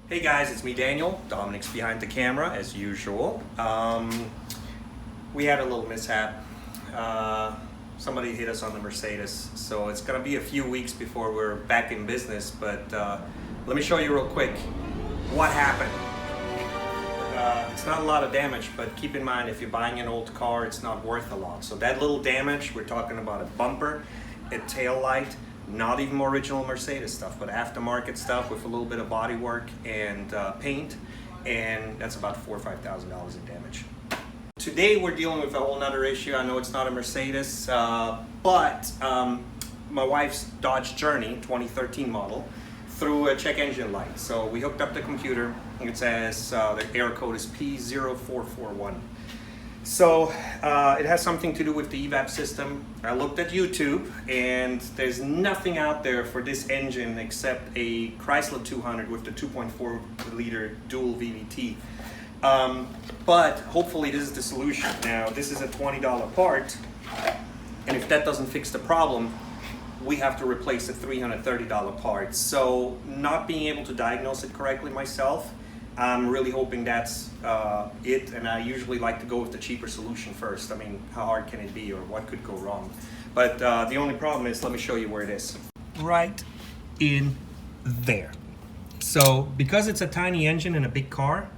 Hey guys, it's me Daniel. Dominic's behind the camera as usual. We had a little mishap. Somebody hit us on the Mercedes, so it's gonna be a few weeks before we're back in business, but let me show you real quick what happened. It's not a lot of damage, but keep in mind if you're buying an old car, it's not worth a lot. So that little damage, we're talking about a bumper, a tail light, not even original Mercedes stuff, but aftermarket stuff with a little bit of body work and paint, and that's about $4,000 or $5,000 in damage. Today we're dealing with a whole nother issue. I know it's not a Mercedes, but my wife's Dodge Journey 2013 model threw a check engine light. So we hooked up the computer, and it says the error code is P0441. So it has something to do with the evap system. I looked at YouTube and there's nothing out there for this engine except a Chrysler 200 with the 2.4 liter dual VVT. But hopefully this is the solution. Now this is a $20 part, and if that doesn't fix the problem, we have to replace a $330 part. So not being able to diagnose it correctly myself, I'm really hoping that's it, and I usually like to go with the cheaper solution first. I mean, how hard can it be, or what could go wrong? But the only problem is, let me show you where it is. Right in there. So because it's a tiny engine in a big car,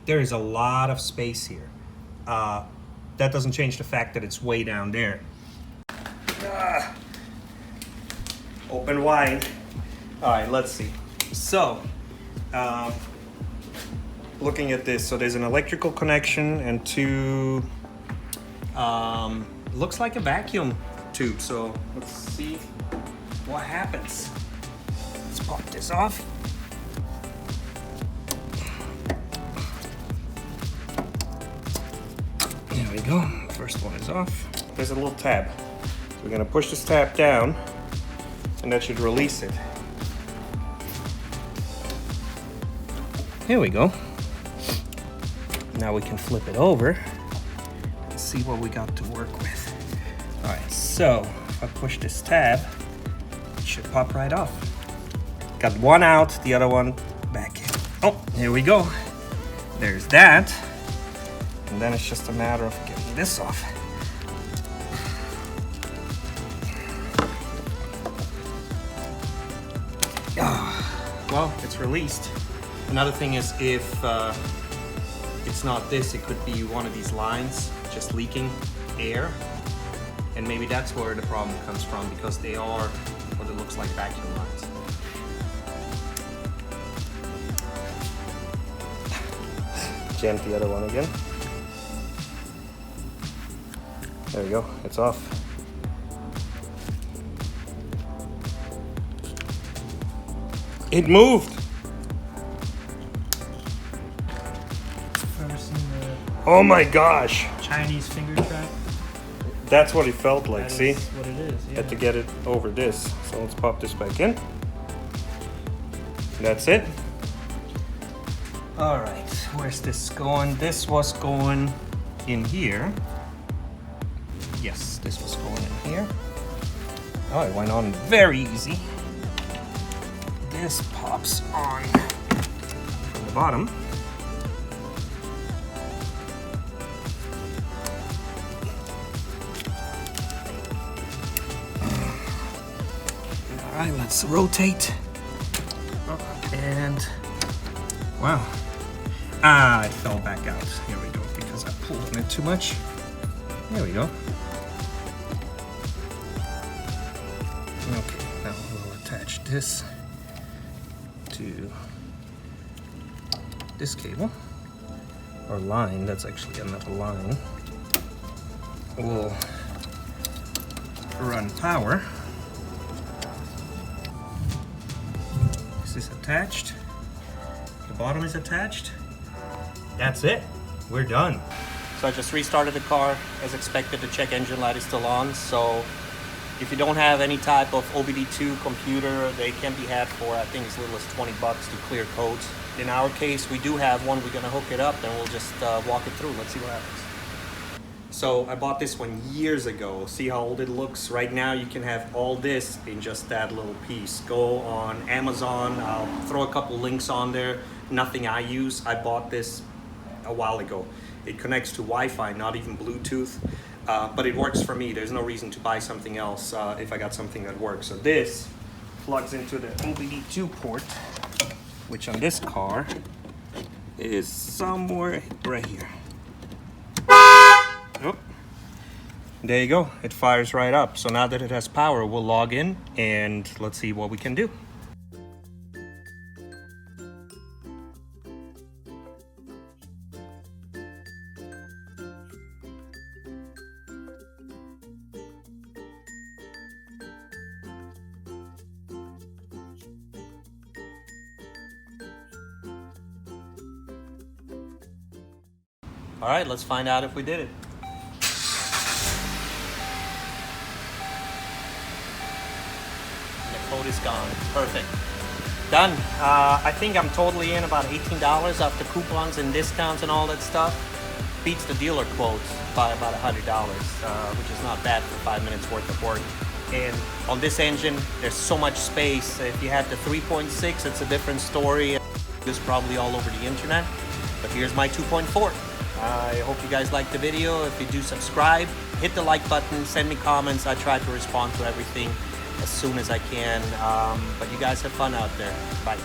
there is a lot of space here. That doesn't change the fact that it's way down there. Open wide. All right, let's see. So, looking at this, so there's an electrical connection and two, looks like a vacuum tube. So let's see what happens. Let's pop this off. There we go, first one is off. There's a little tab. So we're gonna push this tab down, and that should release it. Here we go. Now we can flip it over and see what we got to work with. All right, so if I push this tab, it should pop right off. Got one out, the other one back in. Oh, here we go. There's that. And then it's just a matter of getting this off. Well, it's released. Another thing is if it's not this, it could be one of these lines just leaking air, and maybe that's where the problem comes from, because they are what it looks like vacuum lines. Jam the other one again. There we go, it's off. It moved. Oh my gosh! Chinese finger trap. That's what it felt like. That see? is what it is. Yeah. Had to get it over this. So let's pop this back in. That's it. All right, where's this going? This was going in here. Yes, this was going in here. Oh, it went on very easy. This pops on from the bottom. All right, let's rotate. And wow. It fell back out. Here we go, because I pulled on it too much. There we go. Okay, now we'll attach this to this cable, or line. That's actually another line. We'll run power. Is this attached? The bottom is attached. That's it. We're done. So I just restarted the car. As expected, the check engine light is still on. So if you don't have any type of OBD II computer, they can be had for, I think, as little as $20 to clear codes. In our case, we do have one. We're gonna hook it up and we'll just walk it through. Let's see what happens. So I bought this one years ago. See how old it looks? Right now you can have all this in just that little piece. Go on Amazon. I'll throw a couple links on there. nothing I use. I bought this a while ago. It connects to Wi-Fi, not even Bluetooth, but it works for me. There's no reason to buy something else if I got something that works. So this plugs into the OBD II port, which on this car is somewhere right here. Oh, there you go. It fires right up. So now that it has power, we'll log in and let's see what we can do. All right, let's find out if we did it. The code is gone. Perfect. Done. I think I'm totally in about $18 after coupons and discounts and all that stuff. Beats the dealer quotes by about $100, which is not bad for 5 minutes worth of work. And on this engine, there's so much space. If you had the 3.6, it's a different story. It's probably all over the internet. But here's my 2.4. I hope you guys liked the video. If you do, subscribe, hit the like button, send me comments. I try to respond to everything as soon as I can. But you guys have fun out there. Bye.